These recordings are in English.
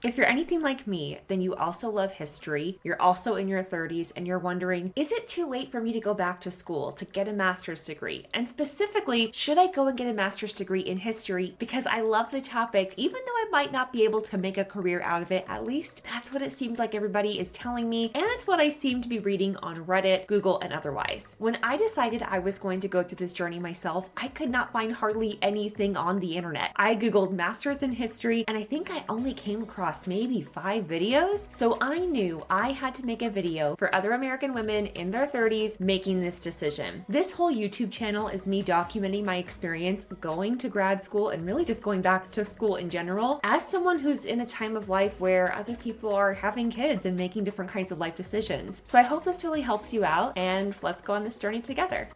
If you're anything like me, then you also love history, you're also in your 30s, and you're wondering, is it too late for me to go back to school to get a master's degree? And specifically, should I go and get a master's degree in history because I love the topic, even though I might not be able to make a career out of it? At least that's what it seems like everybody is telling me, and it's what I seem to be reading on Reddit, Google, and otherwise. When I decided I was going to go through this journey myself, I could not find hardly anything on the internet. I Googled masters in history, and I think I only came across maybe 5 videos. So I knew I had to make a video for other American women in their 30s making this decision. This whole YouTube channel is me documenting my experience going to grad school and really just going back to school in general as someone who's in a time of life where other people are having kids and making different kinds of life decisions. So I hope this really helps you out, and let's go on this journey together.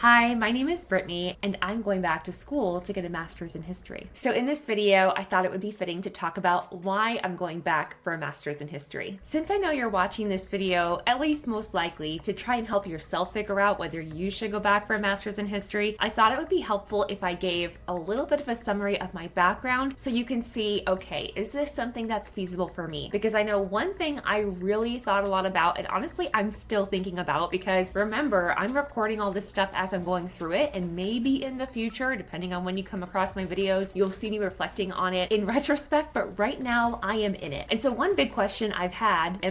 Hi, my name is Brittany, and I'm going back to school to get a master's in history. So in this video, I thought it would be fitting to talk about why I'm going back for a master's in history. Since I know you're watching this video, at least most likely, to try and help yourself figure out whether you should go back for a master's in history, I thought it would be helpful if I gave a little bit of a summary of my background so you can see, okay, is this something that's feasible for me? Because I know one thing I really thought a lot about, and honestly, I'm still thinking about, because remember, I'm recording all this stuff as I'm going through it, and maybe in the future, depending on when you come across my videos, you'll see me reflecting on it in retrospect, but right now I am in it. And so one big question I've had,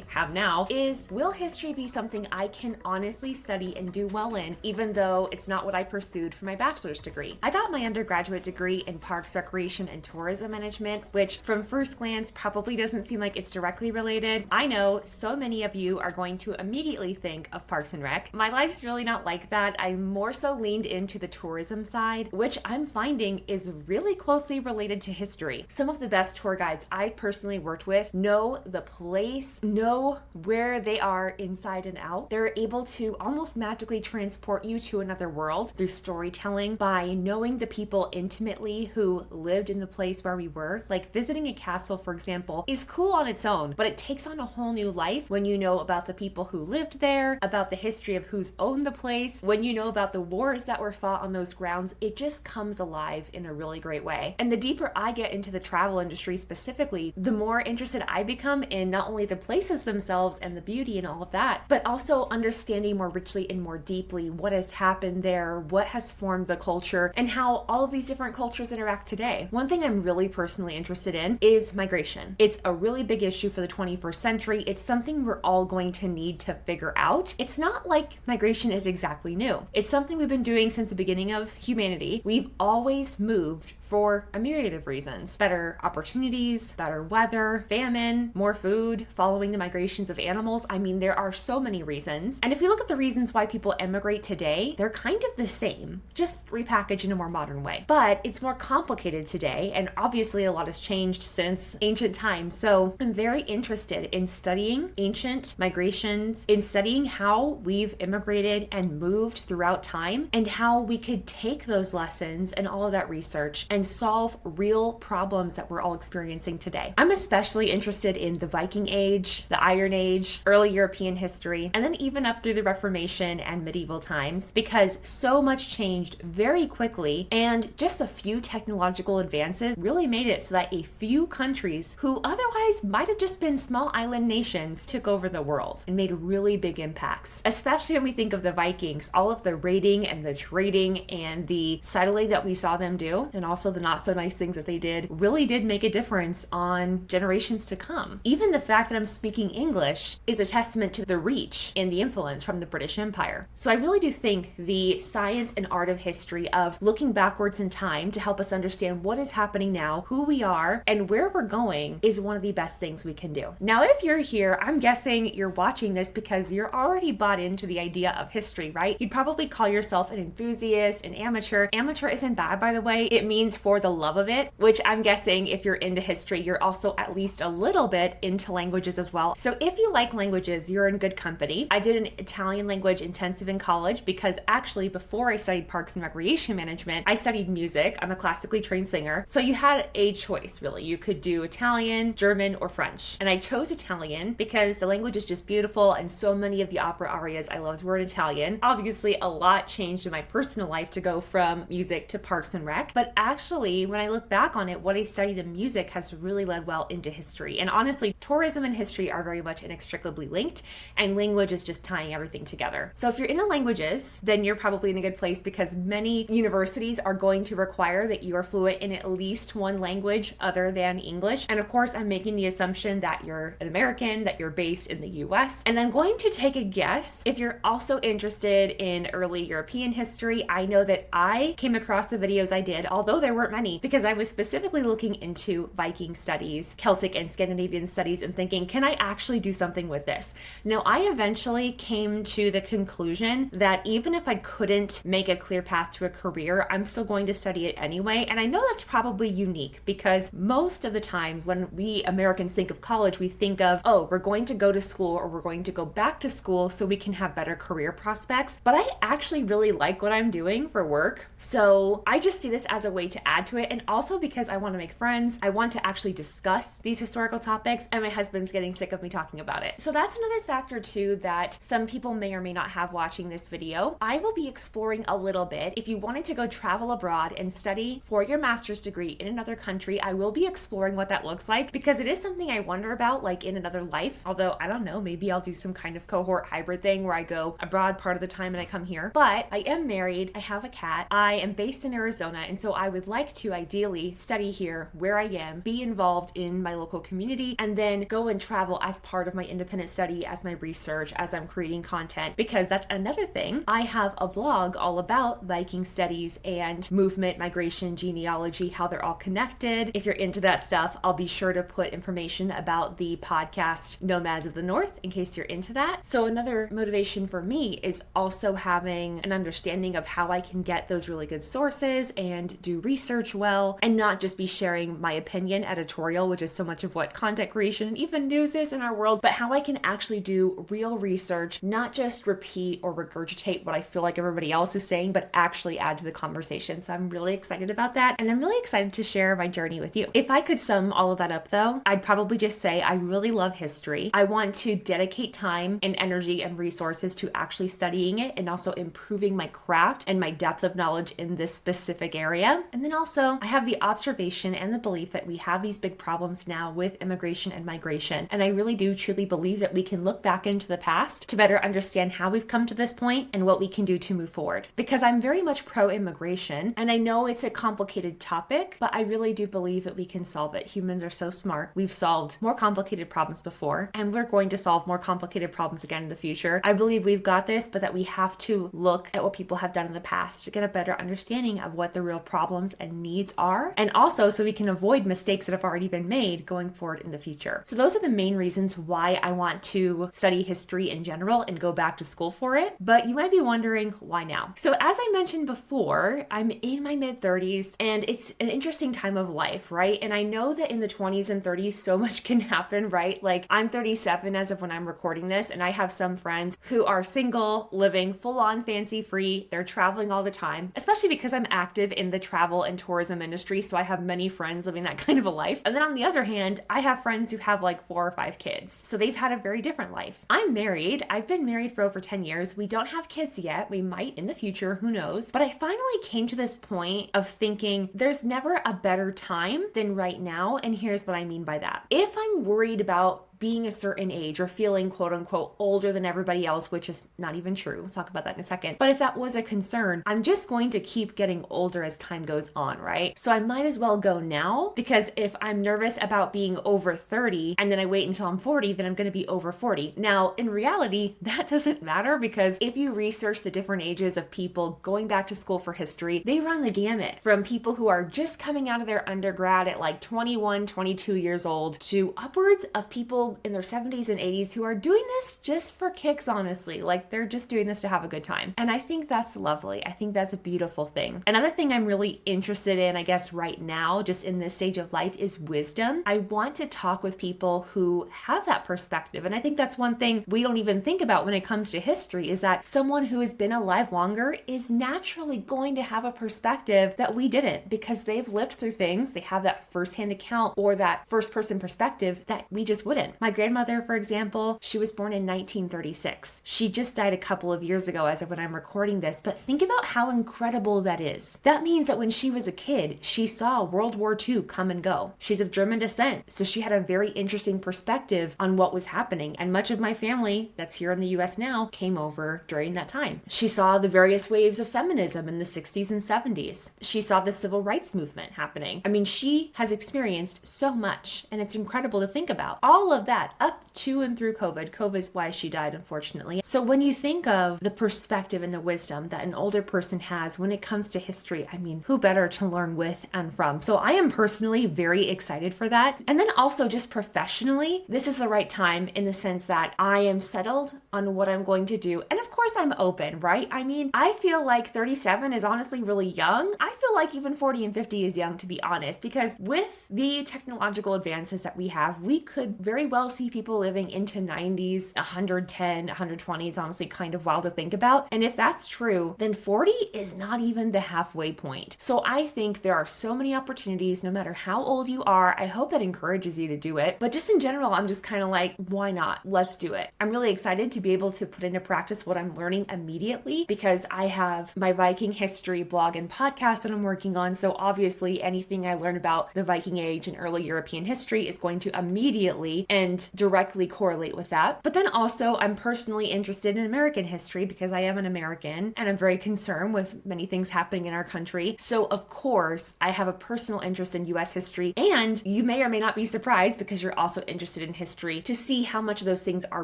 have now, is will history be something I can honestly study and do well in, even though it's not what I pursued for my bachelor's degree? I got my undergraduate degree in Parks, Recreation, and Tourism Management, which from first glance probably doesn't seem like it's directly related. I know so many of you are going to immediately think of Parks and Rec. My life's really not like that. I more so leaned into the tourism side, which I'm finding is really closely related to history. Some of the best tour guides I've personally worked with know the place, know where they are inside and out. They're able to almost magically transport you to another world through storytelling by knowing the people intimately who lived in the place where we were. Like visiting a castle, for example, is cool on its own, but it takes on a whole new life when you know about the people who lived there, about the history of who's owned the place, when you know about the wars that were fought on those grounds. It just comes alive in a really great way. And the deeper I get into the travel industry specifically, the more interested I become in not only the places themselves and the beauty and all of that, but also understanding more richly and more deeply what has happened there, what has formed the culture, and how all of these different cultures interact today. One thing I'm really personally interested in is migration. It's a really big issue for the 21st century. It's something we're all going to need to figure out. It's not like migration is exactly new. It's something we've been doing since the beginning of humanity. We've always moved for a myriad of reasons. Better opportunities, better weather, famine, more food, following the migrations of animals. I mean, there are so many reasons. And if we look at the reasons why people emigrate today, they're kind of the same, just repackaged in a more modern way. But it's more complicated today, and obviously a lot has changed since ancient times. So I'm very interested in studying ancient migrations, in studying how we've immigrated and moved throughout time, and how we could take those lessons and all of that research and solve real problems that we're all experiencing today. I'm especially interested in the Viking Age, the Iron Age, early European history, and then even up through the Reformation and medieval times, because so much changed very quickly, and just a few technological advances really made it so that a few countries who otherwise might have just been small island nations took over the world and made really big impacts. Especially when we think of the Vikings, all of the raiding and the trading and the settling that we saw them do, and also the not so nice things that they did, really did make a difference on generations to come. Even the fact that I'm speaking English is a testament to the reach and the influence from the British Empire. So I really do think the science and art of history of looking backwards in time to help us understand what is happening now, who we are, and where we're going is one of the best things we can do. Now, if you're here, I'm guessing you're watching this because you're already bought into the idea of history, right? You'd probably call yourself an enthusiast, an amateur. Amateur isn't bad, by the way. It means for the love of it, which I'm guessing if you're into history, you're also at least a little bit into languages as well. So if you like languages, you're in good company. I did an Italian language intensive in college because actually before I studied Parks and Recreation Management, I studied music. I'm a classically trained singer. So you had a choice, really. You could do Italian, German, or French. And I chose Italian because the language is just beautiful, and so many of the opera arias I loved were in Italian. Obviously, obviously a lot changed in my personal life to go from music to Parks and Rec, but actually when I look back on it, what I studied in music has really led well into history. And honestly, tourism and history are very much inextricably linked, and language is just tying everything together. So if you're into languages, then you're probably in a good place because many universities are going to require that you are fluent in at least one language other than English. And of course, I'm making the assumption that you're an American, that you're based in the US. And I'm going to take a guess if you're also interested in early European history. I know that I came across the videos I did, although there weren't many, because I was specifically looking into Viking studies, Celtic and Scandinavian studies, and thinking, can I actually do something with this? Now, I eventually came to the conclusion that even if I couldn't make a clear path to a career, I'm still going to study it anyway. And I know that's probably unique because most of the time when we Americans think of college, we think of, oh, we're going to go to school or we're going to go back to school so we can have better career prospects. But I actually really like what I'm doing for work. So I just see this as a way to add to it. And also because I want to make friends, I want to actually discuss these historical topics, and my husband's getting sick of me talking about it. So that's another factor too that some people may or may not have watching this video. I will be exploring a little bit. If you wanted to go travel abroad and study for your master's degree in another country, I will be exploring what that looks like because it is something I wonder about, like in another life. Although I don't know, maybe I'll do some kind of cohort hybrid thing where I go abroad part of the time and I come here. But I am married, I have a cat, I am based in Arizona, and so I would like to ideally study here where I am, be involved in my local community, and then go and travel as part of my independent study, as my research, as I'm creating content, because that's another thing. I have a blog all about Viking studies and movement, migration, genealogy, how they're all connected. If you're into that stuff, I'll be sure to put information about the podcast Nomads of the North in case you're into that. So another motivation for me is also having an understanding of how I can get those really good sources and do research well and not just be sharing my opinion editorial, which is so much of what content creation and even news is in our world, but how I can actually do real research, not just repeat or regurgitate what I feel like everybody else is saying, but actually add to the conversation. So I'm really excited about that. And I'm really excited to share my journey with you. If I could sum all of that up though, I'd probably just say I really love history. I want to dedicate time and energy and resources to actually studying it and also improving my craft and my depth of knowledge in this specific area. And then also I have the observation and the belief that we have these big problems now with immigration and migration. And I really do truly believe that we can look back into the past to better understand how we've come to this point and what we can do to move forward. Because I'm very much pro-immigration, and I know it's a complicated topic, but I really do believe that we can solve it. Humans are so smart. We've solved more complicated problems before, and we're going to solve more complicated problems again in the future. I believe we've got this, but that we have to look at what people have done in the past to get a better understanding of what the real problems and needs are, and also so we can avoid mistakes that have already been made going forward in the future. So those are the main reasons why I want to study history in general and go back to school for it. But you might be wondering, why now? So as I mentioned before, I'm in my mid-30s and it's an interesting time of life, right? And I know that in the 20s and 30s, so much can happen, right? Like I'm 37 as of when I'm recording this, and I have some friends who are single, living full-on fancy-free. They're traveling all the time, especially because I'm active in the travel and tourism industry. So I have many friends living that kind of a life. And then on the other hand, I have friends who have like 4 or 5 kids. So they've had a very different life. I'm married. I've been married for over 10 years. We don't have kids yet. We might in the future, who knows? But I finally came to this point of thinking there's never a better time than right now. And here's what I mean by that. If I'm worried about being a certain age or feeling quote unquote older than everybody else, which is not even true. We'll talk about that in a second. But if that was a concern, I'm just going to keep getting older as time goes on, right? So I might as well go now, because if I'm nervous about being over 30 and then I wait until I'm 40, then I'm going to be over 40. Now, in reality, that doesn't matter, because if you research the different ages of people going back to school for history, they run the gamut from people who are just coming out of their undergrad at like 21, 22 years old to upwards of people in their 70s and 80s who are doing this just for kicks, honestly. Like they're just doing this to have a good time. And I think that's lovely. I think that's a beautiful thing. Another thing I'm really interested in, I guess right now, just in this stage of life, is wisdom. I want to talk with people who have that perspective. And I think that's one thing we don't even think about when it comes to history, is that someone who has been alive longer is naturally going to have a perspective that we didn't, because they've lived through things. They have that firsthand account or that first person perspective that we just wouldn't. My grandmother, for example, she was born in 1936. She just died a couple of years ago as of when I'm recording this, but think about how incredible that is. That means that when she was a kid, she saw World War II come and go. She's of German descent, so she had a very interesting perspective on what was happening, and much of my family that's here in the US now came over during that time. She saw the various waves of feminism in the 60s and 70s. She saw the civil rights movement happening. I mean, she has experienced so much, and it's incredible to think about. All of that up to and through COVID. COVID is why she died, unfortunately. So when you think of the perspective and the wisdom that an older person has when it comes to history, I mean, who better to learn with and from? So I am personally very excited for that. And then also just professionally, this is the right time in the sense that I am settled on what I'm going to do. And of course I'm open, right? I mean, I feel like 37 is honestly really young. I feel like even 40 and 50 is young, to be honest, because with the technological advances that we have, we could very well see people living into 90s, 110, 120. It's honestly kind of wild to think about. And if that's true, then 40 is not even the halfway point. So I think there are so many opportunities, no matter how old you are. I hope that encourages you to do it. But just in general, I'm just kind of like, why not? Let's do it. I'm really excited to be able to put into practice what I'm learning immediately because I have my Viking history blog and podcast that I'm working on. So obviously anything I learn about the Viking Age and early European history is going to immediately and directly correlate with that. But then also I'm personally interested in American history because I am an American and I'm very concerned with many things happening in our country. So of course I have a personal interest in US history, and you may or may not be surprised because you're also interested in history to see how much of those things are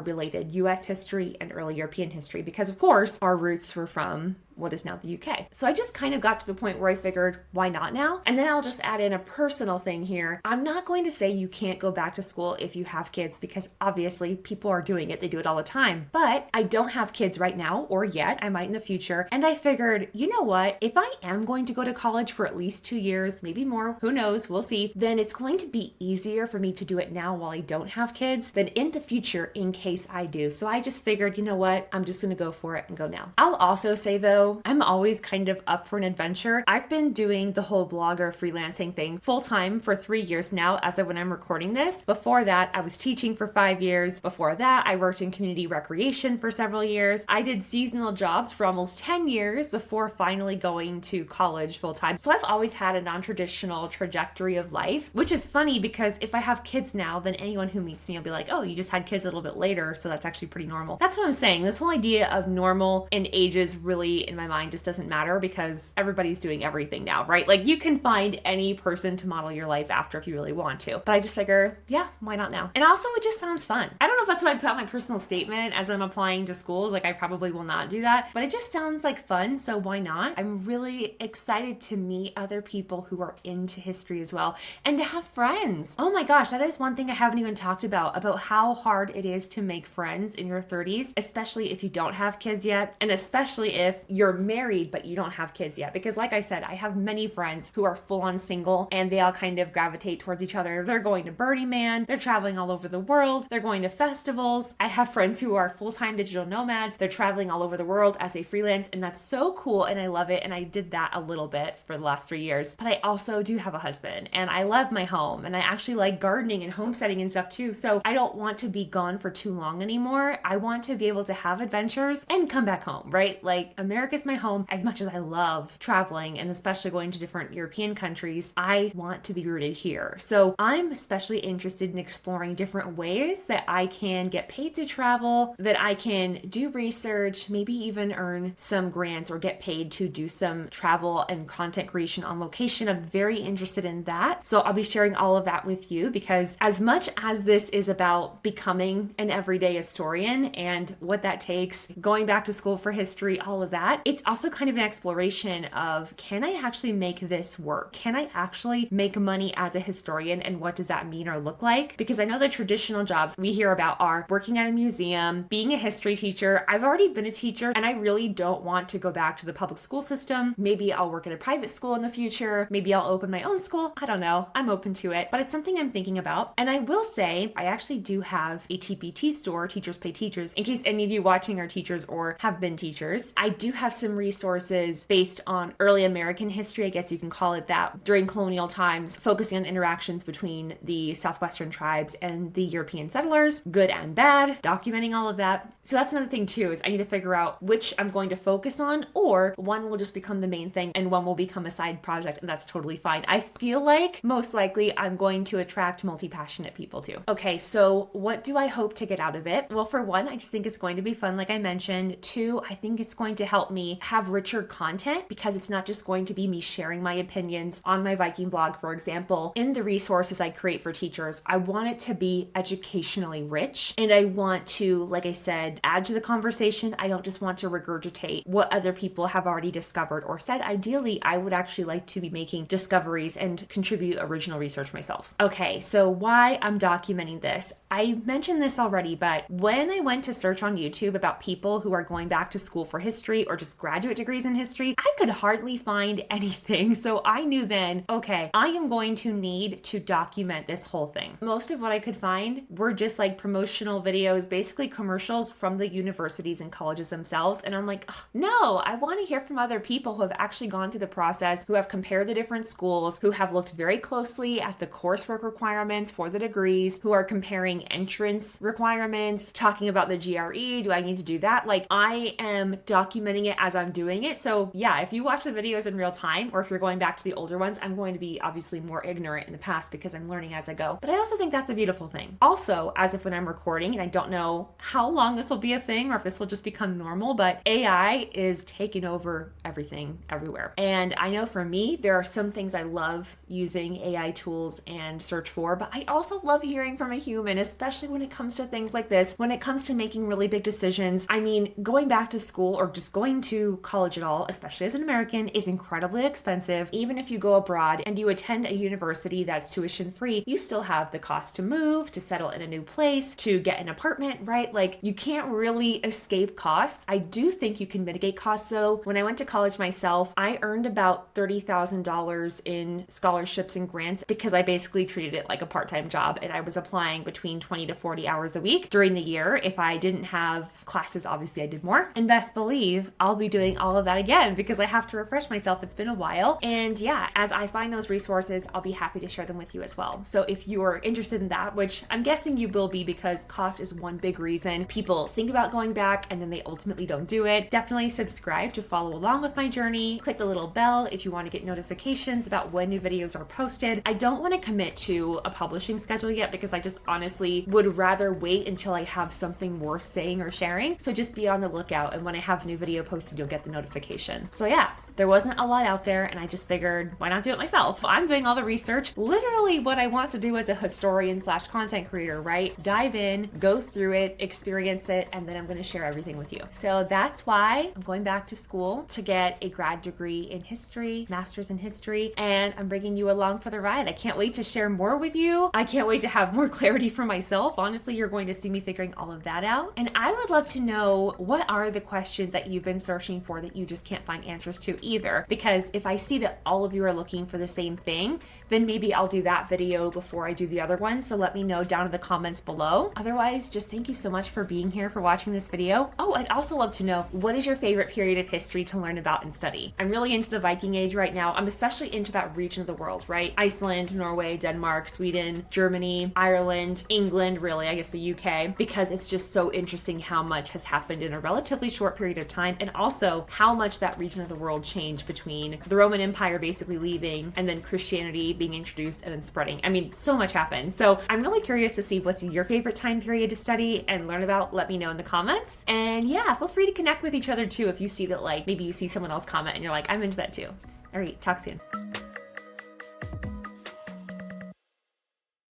related, US history and early European history, because of course our roots were from what is now the UK. So I just kind of got to the point where I figured, why not now? And then I'll just add in a personal thing here. I'm not going to say you can't go back to school if you have kids, because obviously people are doing it. They do it all the time. But I don't have kids right now or yet. I might in the future. And I figured, you know what? If I am going to go to college for at least 2 years, maybe more, who knows? We'll see. Then it's going to be easier for me to do it now while I don't have kids than in the future in case I do. So I just figured, you know what? I'm just going to go for it and go now. I'll also say though, I'm always kind of up for an adventure. I've been doing the whole blogger freelancing thing full-time for 3 years now as of when I'm recording this. Before that, I was teaching for 5 years. Before that, I worked in community recreation for several years. I did seasonal jobs for almost 10 years before finally going to college full-time. So I've always had a non-traditional trajectory of life, which is funny because if I have kids now, then anyone who meets me will be like, oh, you just had kids a little bit later, so that's actually pretty normal. That's what I'm saying. This whole idea of normal and ages really, in my mind, just doesn't matter because everybody's doing everything now, right? Like you can find any person to model your life after if you really want to. But I just figure, yeah, why not now? And also it just sounds fun. I don't know if that's what I put on my personal statement as I'm applying to schools. Like I probably will not do that, but it just sounds like fun. So why not? I'm really excited to meet other people who are into history as well and to have friends. Oh my gosh, that is one thing I haven't even talked about how hard it is to make friends in your 30s, especially if you don't have kids yet. And especially if you're married, but you don't have kids yet. Because like I said, I have many friends who are full on single and they all kind of gravitate towards each other. They're going to Burning Man. They're traveling all over the world. They're going to festivals. I have friends who are full-time digital nomads. They're traveling all over the world as they freelance. And that's so cool. And I love it. And I did that a little bit for the last 3 years. But I also do have a husband and I love my home and I actually like gardening and homesteading and stuff too. So I don't want to be gone for too long anymore. I want to be able to have adventures and come back home, right? Like America's my home. As much as I love traveling and especially going to different European countries, I want to be rooted here. So I'm especially interested in exploring different ways that I can get paid to travel, that I can do research, maybe even earn some grants or get paid to do some travel and content creation on location. I'm very interested in that. So I'll be sharing all of that with you because as much as this is about becoming an everyday historian and what that takes, going back to school for history, all of that, it's also kind of an exploration of, can I actually make this work? Can I actually make money as a historian? And what does that mean or look like? Because I know the traditional jobs we hear about about are working at a museum, being a history teacher. I've already been a teacher and I really don't want to go back to the public school system. Maybe I'll work at a private school in the future. Maybe I'll open my own school. I don't know. I'm open to it, but it's something I'm thinking about. And I will say, I actually do have a TPT store, Teachers Pay Teachers, in case any of you watching are teachers or have been teachers. I do have some resources based on early American history, I guess you can call it that, during colonial times, focusing on interactions between the Southwestern tribes and the European settlers, good and bad, documenting all of that. So that's another thing too, is I need to figure out which I'm going to focus on, or one will just become the main thing and one will become a side project, and that's totally fine. I feel like most likely I'm going to attract multi-passionate people too. Okay, so what do I hope to get out of it? Well, for one, I just think it's going to be fun, like I mentioned. Two, I think it's going to help me have richer content because it's not just going to be me sharing my opinions on my Viking blog, for example. In the resources I create for teachers, I want it to be educationally rich, and I want to, like I said, add to the conversation. I don't just want to regurgitate what other people have already discovered or said. Ideally, I would actually like to be making discoveries and contribute original research myself. Okay, so why I'm documenting this. I mentioned this already, but when I went to search on YouTube about people who are going back to school for history or just graduate degrees in history, I could hardly find anything. So I knew then, okay, I am going to need to document this whole thing. Most of what I could find were just like promotional videos, basically commercials from the universities and colleges themselves. And I'm like, no, I want to hear from other people who have actually gone through the process, who have compared the different schools, who have looked very closely at the coursework requirements for the degrees, who are comparing entrance requirements, talking about the GRE. Do I need to do that? Like, I am documenting it as I'm doing it. So yeah, if you watch the videos in real time, or if you're going back to the older ones, I'm going to be obviously more ignorant in the past because I'm learning as I go. But I also think that's a beautiful thing. Also, as if when I'm recording, and I don't know how long this will be a thing or if this will just become normal, but AI is taking over everything everywhere. And I know for me, there are some things I love using AI tools and search for, but I also love hearing from a human, especially when it comes to things like this, when it comes to making really big decisions. I mean, going back to school or just going to college at all, especially as an American, is incredibly expensive. Even if you go abroad and you attend a university that's tuition free, you still have the cost to move, to settle in a new place, to get an apartment, right? Like, you can't really escape costs. I do think you can mitigate costs though. When I went to college myself, I earned about $30,000 in scholarships and grants because I basically treated it like a part-time job, and I was applying between 20 to 40 hours a week during the year. If I didn't have classes, obviously I did more. And best believe I'll be doing all of that again because I have to refresh myself. It's been a while. And yeah, as I find those resources, I'll be happy to share them with you as well. So if you're interested in that, which I'm guessing you will be because cost is one big reason people think about going back and then they ultimately don't do it, definitely subscribe to follow along with my journey. Click the little bell if you want to get notifications about when new videos are posted. I don't want to commit to a publishing schedule yet because I just honestly would rather wait until I have something worth saying or sharing. So just be on the lookout, and when I have a new video posted, you'll get the notification. So yeah, there wasn't a lot out there, and I just figured, why not do it myself? I'm doing all the research, literally what I want to do as a historian / content creator, right? Dive in, go through it, experience it, and then I'm going to share everything with you. So that's why I'm going back to school to get a grad degree in history, master's in history, and I'm bringing you along for the ride. I can't wait to share more with you. I can't wait to have more clarity for myself. Honestly, you're going to see me figuring all of that out. And I would love to know, what are the questions that you've been searching for that you just can't find answers to either? Because if I see that all of you are looking for the same thing, then maybe I'll do that video before I do the other one. So let me know down in the comments below. Otherwise, just thank you so much for being here, for watching this video. Oh, I'd also love to know, what is your favorite period of history to learn about and study? I'm really into the Viking Age right now. I'm especially into that region of the world, right? Iceland, Norway, Denmark, Sweden, Germany, Ireland, England, really, I guess the UK, because it's just so interesting how much has happened in a relatively short period of time, and also how much that region of the world changed between the Roman Empire basically leaving and then Christianity being introduced and then spreading. I mean, so much happened. So I'm really curious to see what's your favorite time period to study and learn about. Let me know in the comments. And yeah, feel free to connect with each other too if you see that, like, maybe you see someone else comment and you're like, I'm into that too. All right, talk soon.